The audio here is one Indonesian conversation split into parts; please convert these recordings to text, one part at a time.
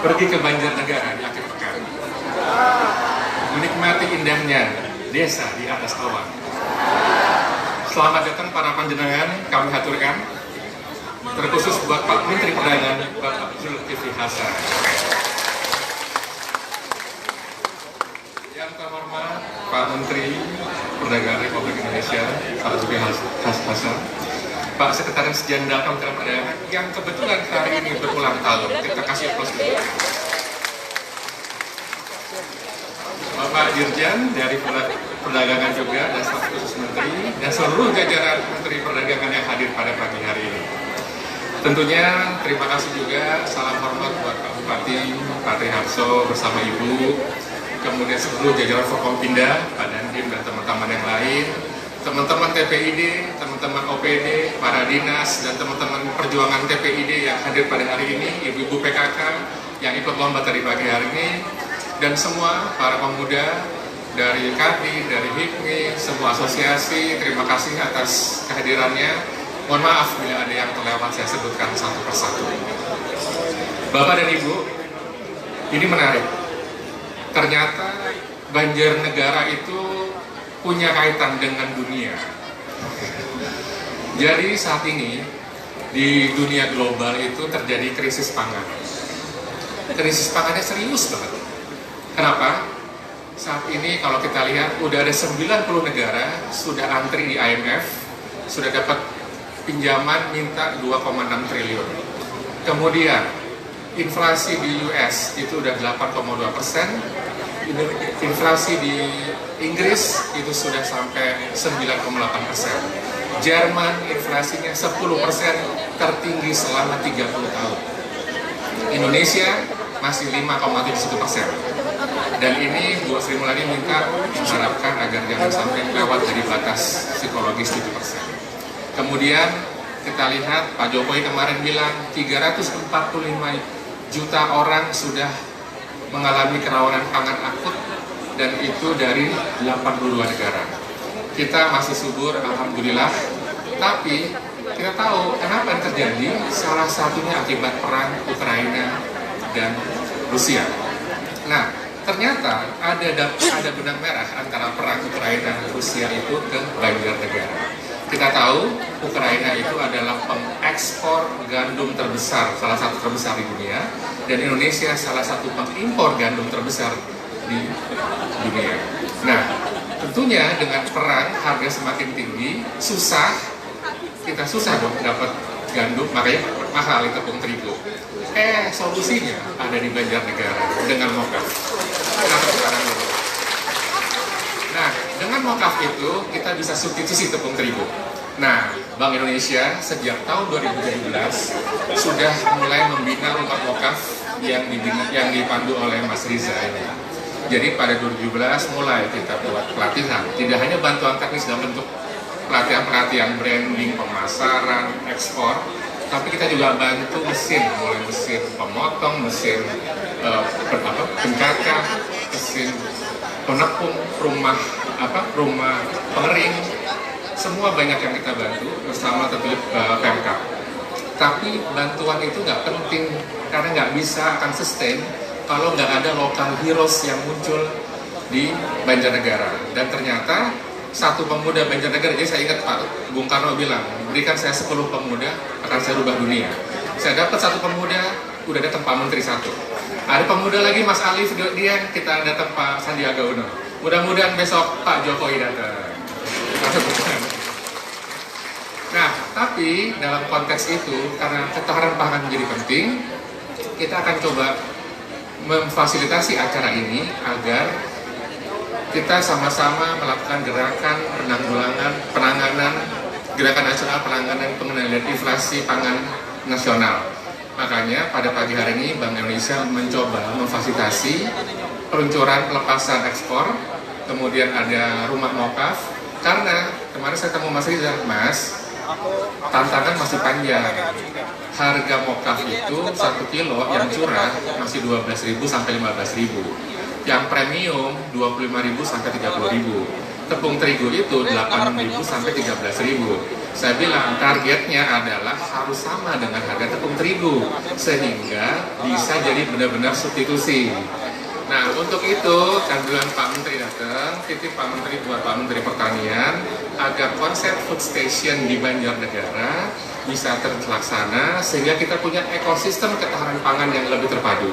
pergi ke Banjarnegara di akhir pekan, menikmati indahnya desa di atas awan. Selamat datang para panjenengan, kami haturkan, terkhusus buat Pak Menteri Perdagangan, Bapak Zulkifli Hasan. Yang terhormat Pak Menteri Perdagangan Republik Indonesia, Pak Zulkifli Hasan, Pak Sekretaris Jenderal Kementerian Perdagangan yang kebetulan hari ini berulang tahun. Kita kasih aplaus dulu. Bapak Dirjen dari Perdagangan juga dan staf khusus Menteri dan seluruh jajaran Menteri Perdagangan yang hadir pada pagi hari ini. Tentunya terima kasih juga, salam hormat buat Pak Bupati, Pak Triharso bersama Ibu, kemudian seluruh jajaran Forkompinda, Pak Dandim dan teman-teman yang lain, teman-teman TPID, teman-teman OPD, para dinas, dan teman-teman perjuangan TPID yang hadir pada hari ini, ibu-ibu PKK yang ikut lomba tadi pagi hari ini, dan semua para pemuda dari KADI, dari HIPMI, semua asosiasi, terima kasih atas kehadirannya. Mohon maaf bila ada yang terlewat, saya sebutkan satu persatu. Bapak dan Ibu, ini menarik. Ternyata Banjarnegara itu punya kaitan dengan dunia. Jadi saat ini di dunia global itu terjadi krisis pangan. Krisis pangannya serius banget. Kenapa? Saat ini kalau kita lihat udah ada 90 negara sudah antri di IMF, sudah dapat pinjaman minta 2,6 triliun. Kemudian inflasi di US itu udah 8,2%. Inflasi di Inggris itu sudah sampai 9,8%. Jerman inflasinya 10% tertinggi selama 30 tahun. Indonesia masih 5,71%. Dan ini Bu Sri Mulyani minta mengharapkan agar jangan sampai lewat dari batas psikologis 7%. Kemudian kita lihat Pak Jokowi kemarin bilang 345 juta orang sudah mengalami kerawanan pangan akut dan itu dari 82 negara. Kita masih subur, alhamdulillah. Tapi kita tahu kenapa yang terjadi, salah satunya akibat perang Ukraina dan Rusia. Nah, ternyata ada benang merah antara perang Ukraina dan Rusia itu ke Banjarnegara. Kita tahu Ukraina itu adalah pengekspor gandum terbesar, salah satu terbesar di dunia, dan Indonesia salah satu pengimpor gandum terbesar di dunia. Nah, tentunya dengan perang harga semakin tinggi, kita susah dong dapat gandum, makanya mahal itu tepung terigu. Solusinya ada di Banjarnegara dengan mokaf. Nah, dengan mokaf itu kita bisa substitusi tepung terigu. Nah, Bank Indonesia sejak tahun 2017 sudah mulai membina rumah mokaf yang dipandu oleh Mas Riza ini. Jadi pada 2017 mulai kita buat pelatihan, tidak hanya bantuan teknis dalam bentuk pelatihan branding, pemasaran, ekspor, tapi kita juga bantu mesin, mulai mesin pemotong, mesin pencakar, mesin penepung, rumah pengering, semua banyak yang kita bantu bersama tentu Pemkab. Tapi bantuan itu nggak penting karena nggak bisa akan sustain kalau nggak ada lokal heroes yang muncul di Banjarnegara. Dan ternyata satu pemuda Banjarnegara, jadi saya ingat Pak Bung Karno bilang, berikan saya 10 pemuda akan saya rubah dunia. Saya dapat satu pemuda, udah datang Pak Menteri satu. Ada pemuda lagi Mas Alif, dia kita datang Pak Sandiaga Uno. Mudah-mudahan besok Pak Jokowi datang. Nah, tapi dalam konteks itu, karena ketahanan pangan menjadi penting, kita akan coba memfasilitasi acara ini agar kita sama-sama melakukan gerakan penanganan gerakan nasional penanganan pengendalian inflasi pangan nasional. Makanya pada pagi hari ini Bank Indonesia mencoba memfasilitasi peluncuran pelepasan ekspor, kemudian ada rumah mokaf. Karena kemarin saya ketemu Mas Riza, Mas, tantangan masih panjang. Harga mokaf itu 1 kilo yang curah masih 12.000 sampai 15.000. Yang premium 25.000 sampai 30.000. tepung terigu itu 8.000 sampai 13.000. Saya bilang targetnya adalah harus sama dengan harga tepung terigu sehingga bisa jadi benar-benar substitusi. Nah, untuk itu kehadiran Pak Menteri datang, titip Pak Menteri buat Pak Menteri Pertanian agar konsep food station di Banjarnegara bisa terlaksana sehingga kita punya ekosistem ketahanan pangan yang lebih terpadu.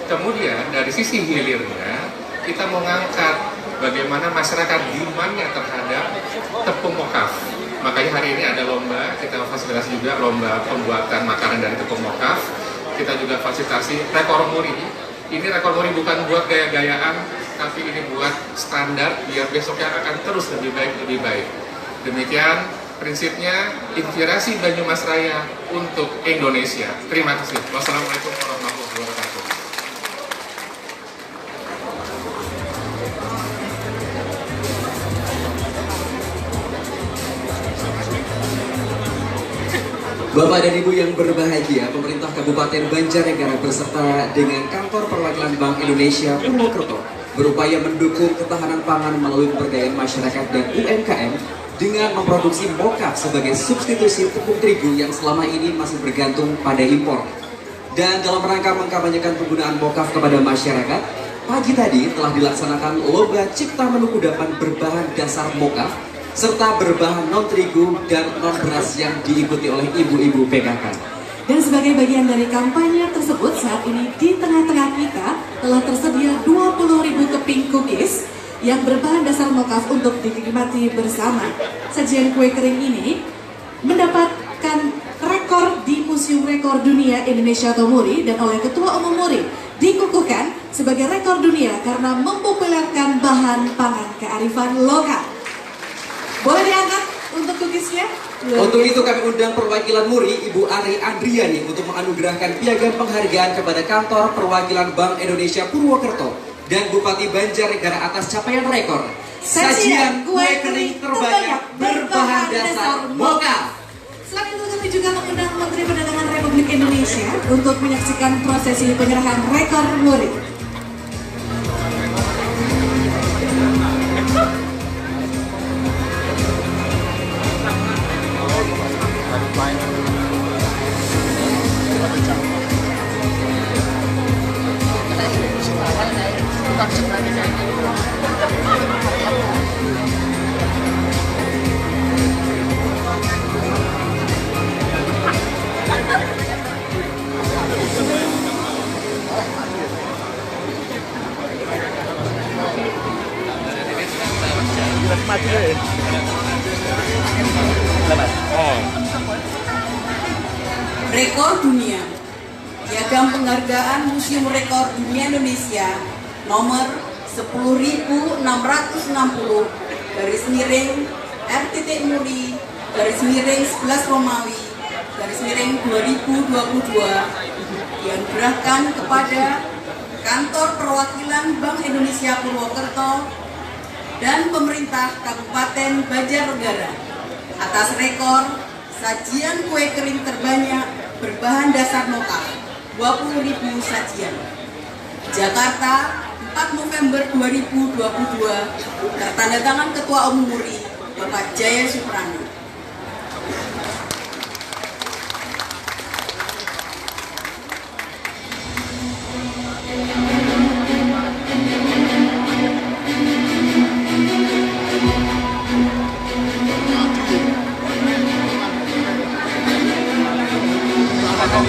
Kemudian dari sisi hilirnya kita mau ngangkat bagaimana masyarakat demand-nya terhadap tepung mokaf. Makanya hari ini ada lomba, kita fasilitasi juga lomba pembuatan makanan dari tepung mokaf. Kita juga fasilitasi rekor muri. Ini rekor muri bukan buat gaya-gayaan, tapi ini buat standar biar besoknya akan terus lebih baik. Demikian prinsipnya inspirasi Banyumas Raya untuk Indonesia. Terima kasih. Wassalamualaikum warahmatullahi wabarakatuh. Bapak dan Ibu yang berbahagia, pemerintah Kabupaten Banjarnegara beserta dengan Kantor Perwakilan Bank Indonesia Purwokerto berupaya mendukung ketahanan pangan melalui pemberdayaan masyarakat dan UMKM dengan memproduksi mokaf sebagai substitusi tepung terigu yang selama ini masih bergantung pada impor. Dan dalam rangka mengkampanyekan penggunaan mokaf kepada masyarakat, pagi tadi telah dilaksanakan lomba cipta menu kudapan berbahan dasar mokaf serta berbahan non-terigu dan non-beras yang diikuti oleh ibu-ibu PKK. Dan sebagai bagian dari kampanye tersebut, saat ini di tengah-tengah kita telah tersedia 20.000 keping cookies yang berbahan dasar mokaf untuk dinikmati bersama. Sajian kue kering ini mendapatkan rekor di Museum Rekor Dunia Indonesia atau MURI dan oleh Ketua Umum MURI dikukuhkan sebagai rekor dunia karena mempopulerkan bahan pangan kearifan lokal. Boleh diangkat untuk cookiesnya? Untuk itu kami undang perwakilan MURI, Ibu Ari Andriani untuk menganugerahkan piagam penghargaan kepada Kantor Perwakilan Bank Indonesia Purwokerto dan Bupati Banjarnegara atas capaian rekor sajian kue kering terbanyak berbahan dasar mokaf. Selain itu kami juga mengundang Menteri Perdagangan Republik Indonesia untuk menyaksikan prosesi penyerahan rekor MURI. Rekor dunia, piagam penghargaan Museum Rekor Dunia Indonesia nomor 10.660 /RTT MURI /11 Romawi /2022 dianugerahkan kepada Kantor Perwakilan Bank Indonesia Purwokerto dan pemerintah Kabupaten Banjarnegara atas rekor sajian kue kering terbanyak berbahan dasar mokaf 20.000 sajian. Jakarta, 4 November 2022, tertandatangan Ketua Umum MURI Bapak Jaya Suprana.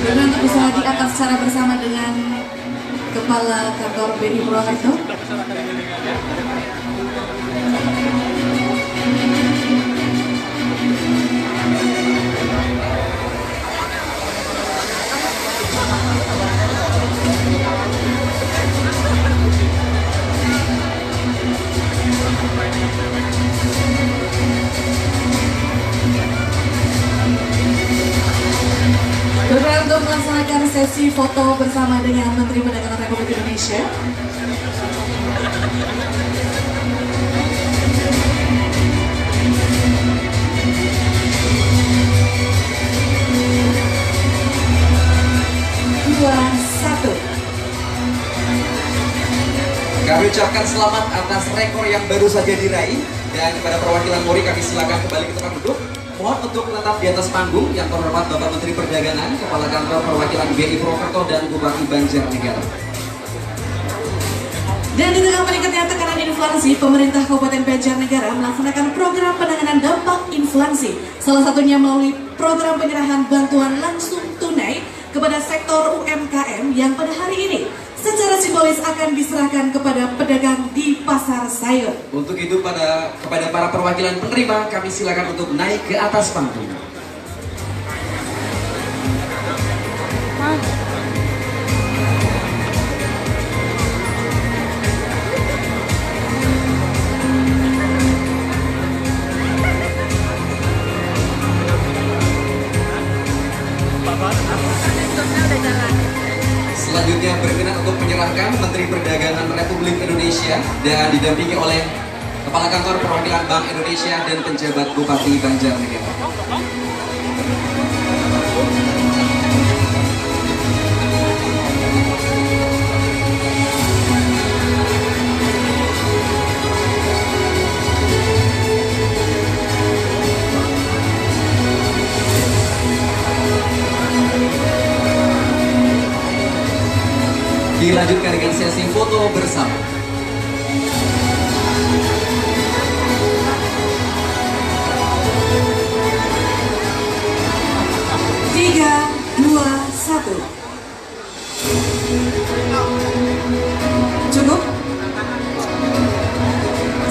Dan untuk bisa diangkat secara bersama dengan Kepala Kantor BI Purwokerto. Untuk melaksanakan sesi foto bersama dengan Menteri Perdagangan Republik Indonesia. Kami ucapkan selamat atas rekor yang baru saja diraih Dan kepada perwakilan Mori kami silakan kembali ke tempat duduk. Mohon untuk tetap di atas panggung yang terhormat Bapak Menteri Perdagangan, Kepala Kantor Perwakilan BI Purwokerto dan Bupati Banjarnegara. Dan di tengah meningkatnya tekanan inflasi, pemerintah Kabupaten Banjarnegara melaksanakan program penanganan dampak inflasi. Salah satunya melalui program penyerahan bantuan langsung tunai kepada sektor UMKM yang pada hari ini secara simbolis akan diserahkan kepada pedagang di pasar sayur. Untuk itu kepada para perwakilan penerima kami silakan untuk naik ke atas panggung. Selanjutnya berkenan untuk menyerahkan Menteri Perdagangan Republik Indonesia dan didampingi oleh Kepala Kantor Perwakilan Bank Indonesia dan penjabat Bupati Banjarnegara. Dilanjutkan dengan sesi foto bersama. Tiga, dua, satu. Cukup.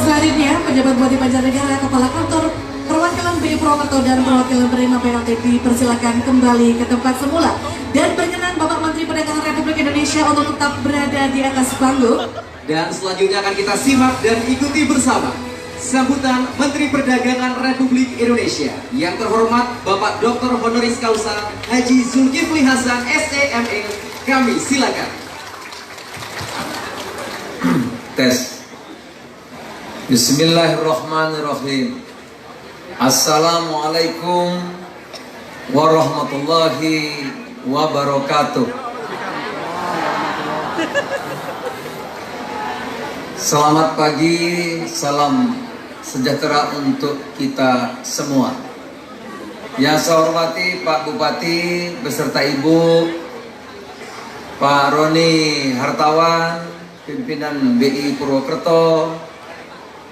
Selanjutnya, pejabat Bupati Banjarnegara, Kepala Kantor Perwakilan BI Purwokerto dan perwakilan penerima BLT dipersilakan kembali ke tempat semula. Dan berkenan Bapak Menteri Perdagangan Republik Indonesia untuk tetap berada di atas panggung. Dan selanjutnya akan kita simak dan ikuti bersama sambutan Menteri Perdagangan Republik Indonesia yang terhormat Bapak Dr. Honoris Causa Haji Zulkifli Hasan SEME. Kami silakan. Tes. Bismillahirrahmanirrahim. Assalamualaikum warahmatullahi wabarakatuh. Selamat pagi, salam sejahtera untuk kita semua. Yang saya hormati Pak Bupati beserta Ibu, Pak Roni Hartawan, pimpinan BI Purwokerto,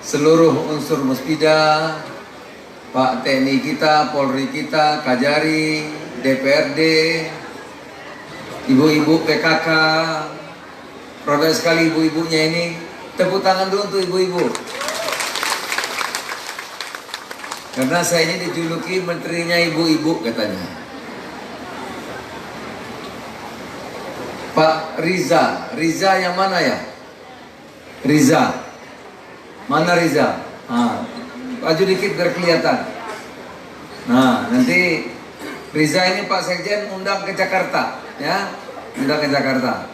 seluruh unsur Muspida, Pak TNI kita, Polri kita, Kajari, DPRD, ibu-ibu PKK, protes sekali ibu-ibunya ini. Tepuk tangan dulu untuk ibu-ibu. Karena saya ini dijuluki menterinya ibu-ibu katanya. Pak Riza, Riza yang mana ya? Riza, mana Riza? Maju dikit biar kelihatan. Nah, nanti Riza ini Pak Sekjen undang ke Jakarta, ya, undang ke Jakarta.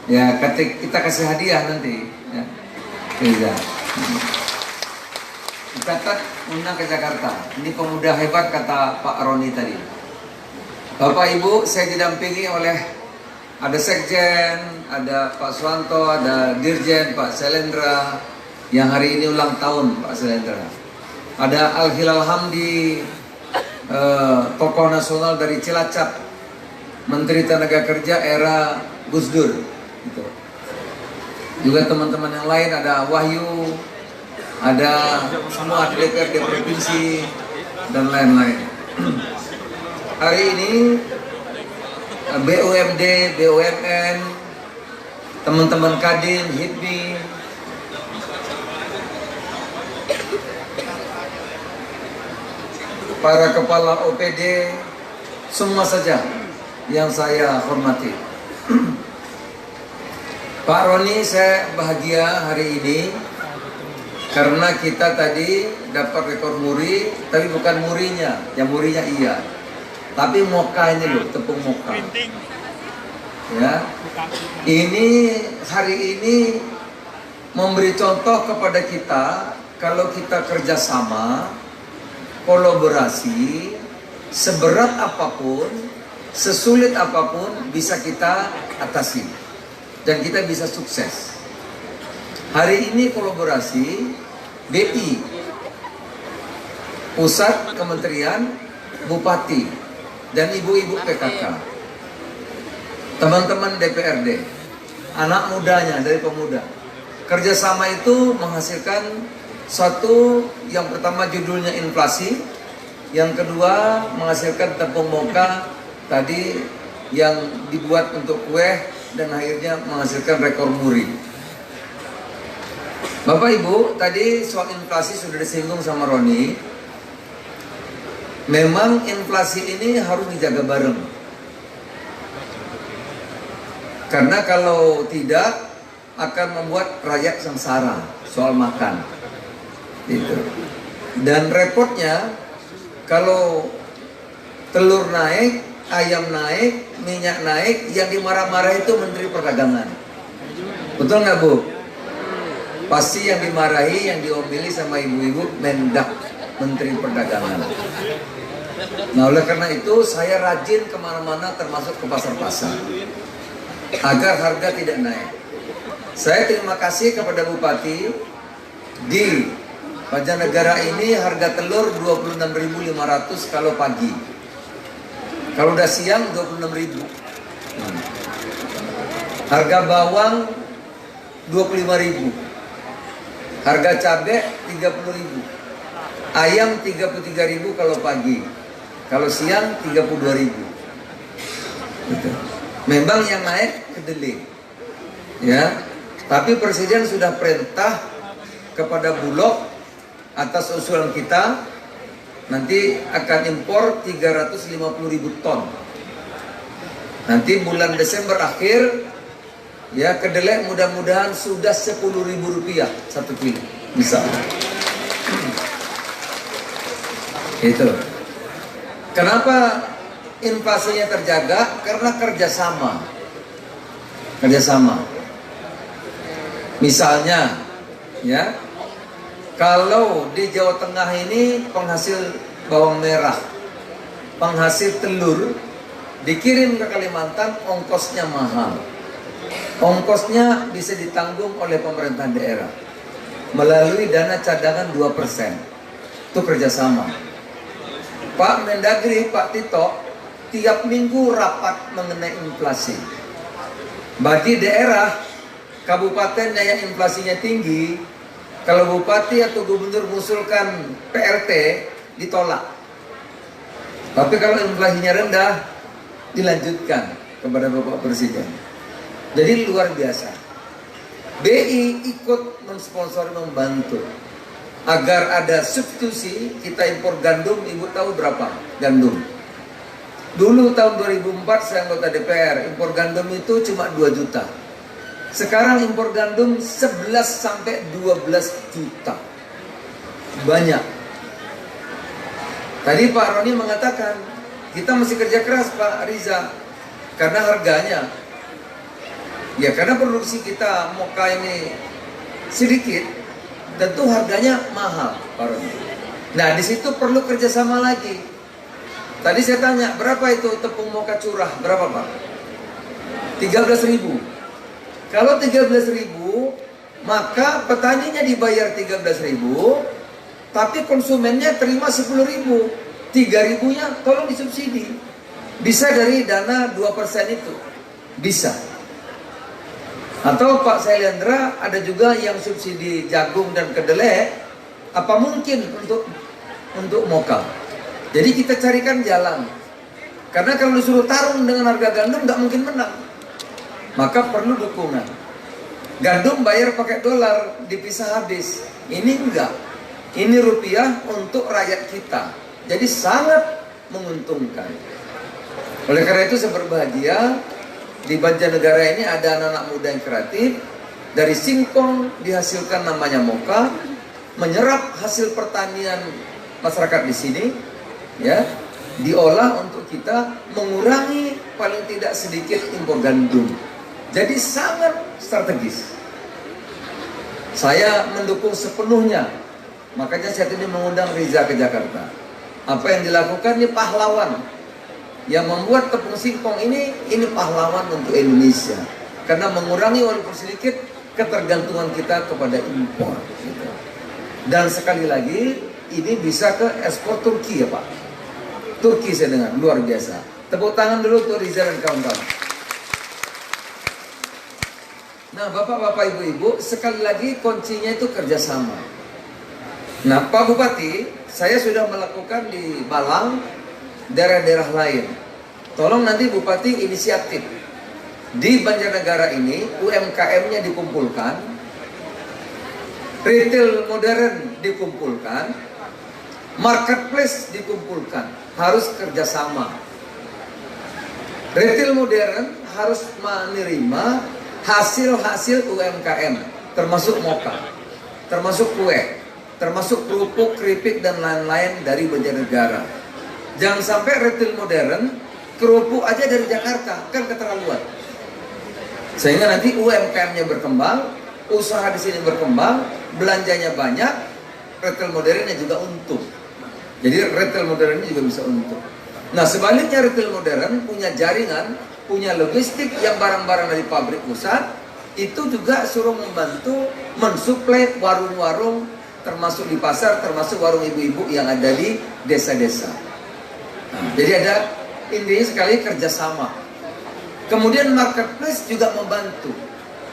Ya, kita kasih hadiah nanti, ya, Riza. Catat undang ke Jakarta. Ini pemuda hebat kata Pak Roni tadi. Bapak Ibu, saya didampingi oleh ada Sekjen, ada Pak Suwanto, ada Dirjen Pak Selendra, yang hari ini ulang tahun Pak Selendra. Ada Al Hilal Hamdi, tokoh nasional dari Cilacap, Menteri Tenaga Kerja era Gus Dur. Gitu. Juga teman-teman yang lain, ada Wahyu, ada semua DPRD provinsi dan lain-lain. Hari ini BUMD, BUMN, teman-teman Kadin, HIPMI, para kepala OPD, semua saja yang saya hormati. Pak Roni, saya bahagia hari ini karena kita tadi dapat rekor muri, tapi bukan murinya, yang murinya iya, tapi moka ini loh, tepung moka. Ya, ini hari ini memberi contoh kepada kita kalau kita kerjasama, kolaborasi, seberat apapun, sesulit apapun bisa kita atasi dan kita bisa sukses. Hari ini kolaborasi BI, Pusat Kementerian, Bupati, dan ibu-ibu PKK, teman-teman DPRD, anak mudanya dari pemuda. Kerjasama itu menghasilkan satu, yang pertama judulnya inflasi, yang kedua menghasilkan tepung moka tadi yang dibuat untuk kue, dan akhirnya menghasilkan rekor muri. Bapak Ibu, tadi soal inflasi sudah disinggung sama Roni. Memang inflasi ini harus dijaga bareng. Karena kalau tidak akan membuat rakyat sengsara soal makan. Gitu. Dan repotnya kalau telur naik, ayam naik, minyak naik, yang dimarah-marah itu Menteri Perdagangan. Betul nggak Bu? Pasti yang dimarahi, yang diomeli sama ibu-ibu Mendak, Menteri Perdagangan. Nah oleh karena itu saya rajin kemana-mana termasuk ke pasar-pasar agar harga tidak naik. Saya terima kasih kepada Bupati di Banjarnegara ini harga telur 26.500 kalau pagi. Kalau udah siang 26.000. Harga bawang 25.000. Harga cabai 30.000. Ayam 33.000 kalau pagi. Kalau siang 32.000. Gitu. Memang yang naik kedelai. Ya. Tapi Presiden sudah perintah kepada Bulog atas usulan kita nanti akan impor 350.000 ton. Nanti bulan Desember akhir ya kedelai mudah-mudahan sudah 10.000 rupiah 1 kilo bisa. Itu. Kenapa inflasinya terjaga? Karena kerjasama. Misalnya, ya, kalau di Jawa Tengah ini penghasil bawang merah, penghasil telur, dikirim ke Kalimantan, ongkosnya mahal. Ongkosnya bisa ditanggung oleh pemerintah daerah melalui dana cadangan 2%. Itu kerjasama. Pak Mendagri, Pak Tito, tiap minggu rapat mengenai inflasi. Bagi daerah, kabupaten yang inflasinya tinggi, kalau bupati atau gubernur mengusulkan PRT, ditolak. Tapi kalau inflasinya rendah, dilanjutkan kepada Bapak Presiden. Jadi luar biasa. BI ikut mensponsor, membantu agar ada substitusi. Kita impor gandum, Ibu tahu berapa gandum? Dulu tahun 2004 saya anggota DPR, impor gandum itu cuma 2 juta. Sekarang impor gandum 11 sampai 12 juta. Banyak. Tadi Pak Roni mengatakan, kita mesti kerja keras Pak Riza. Karena harganya. Ya karena produksi kita moka ini sedikit, tentu harganya mahal Pak Roni. Nah di situ perlu kerjasama lagi. Tadi saya tanya, berapa itu tepung moka curah? Berapa Pak? 13.000. Kalau 13.000, maka petaninya dibayar 13.000, tapi konsumennya terima 10.000. 3.000-nya tolong disubsidi. Bisa dari dana 2% itu. Bisa. Atau Pak Sailendra ada juga yang subsidi jagung dan kedelai. Apa mungkin untuk moka? Jadi kita carikan jalan. Karena kalau disuruh tarung dengan harga gandum nggak mungkin menang. Maka perlu dukungan. Gandum bayar pakai dolar, dipisah habis. Ini enggak. Ini rupiah untuk rakyat kita. Jadi sangat menguntungkan. Oleh karena itu saya berbahagia di Banjarnegara ini ada anak-anak muda yang kreatif. Dari singkong dihasilkan namanya moka, menyerap hasil pertanian masyarakat di sini, ya, diolah untuk kita mengurangi paling tidak sedikit impor gandum. Jadi sangat strategis. Saya mendukung sepenuhnya. Makanya saya ini mengundang Riza ke Jakarta. Apa yang dilakukan ini pahlawan. Yang membuat tepung singkong ini pahlawan untuk Indonesia. Karena mengurangi walaupun sedikit ketergantungan kita kepada impor. Gitu. Dan sekali lagi, ini bisa ke ekspor Turki ya Pak. Turki saya dengar, luar biasa. Tepuk tangan dulu untuk Rizal dan kawan-kawan. Nah Bapak-Bapak Ibu-Ibu, sekali lagi kuncinya itu kerjasama. Nah Pak Bupati, saya sudah melakukan di Malang, daerah-daerah lain. Tolong nanti Bupati inisiatif. Di Banjarnegara ini, UMKM-nya dikumpulkan, retail modern dikumpulkan, marketplace dikumpulkan, harus kerjasama. Retail modern harus menerima hasil-hasil UMKM, termasuk moka, termasuk kue, termasuk kerupuk, keripik, dan lain-lain dari Banjarnegara. Jangan sampai retail modern, kerupuk aja dari Jakarta, kan keterlaluan. Sehingga nanti UMKM-nya berkembang, usaha di sini berkembang, belanjanya banyak, retail modernnya juga untung. Jadi retail modern juga bisa untung. Nah sebaliknya retail modern punya jaringan, punya logistik yang barang-barang dari pabrik pusat, itu juga suruh membantu mensuplai warung-warung, termasuk di pasar, termasuk warung ibu-ibu yang ada di desa-desa. Nah, jadi ada intinya sekali kerjasama. Kemudian marketplace juga membantu.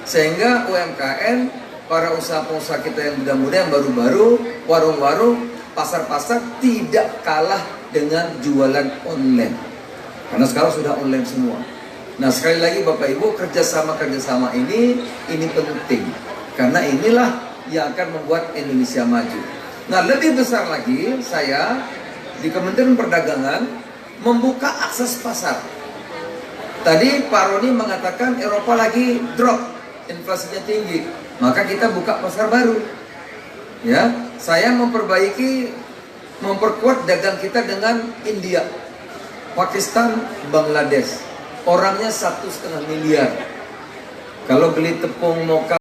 Sehingga UMKM, para usaha-usaha kita yang muda-muda, yang baru-baru, warung-warung, pasar-pasar tidak kalah dengan jualan online. Karena sekarang sudah online semua. Nah sekali lagi Bapak Ibu, kerjasama ini penting. Karena inilah yang akan membuat Indonesia maju. Nah lebih besar lagi, saya di Kementerian Perdagangan membuka akses pasar. Tadi Pak Roni mengatakan Eropa lagi drop, inflasinya tinggi, maka kita buka pasar baru. Ya, saya memperkuat dagang kita dengan India, Pakistan, Bangladesh. Orangnya 1,5 miliar. Kalau beli tepung moka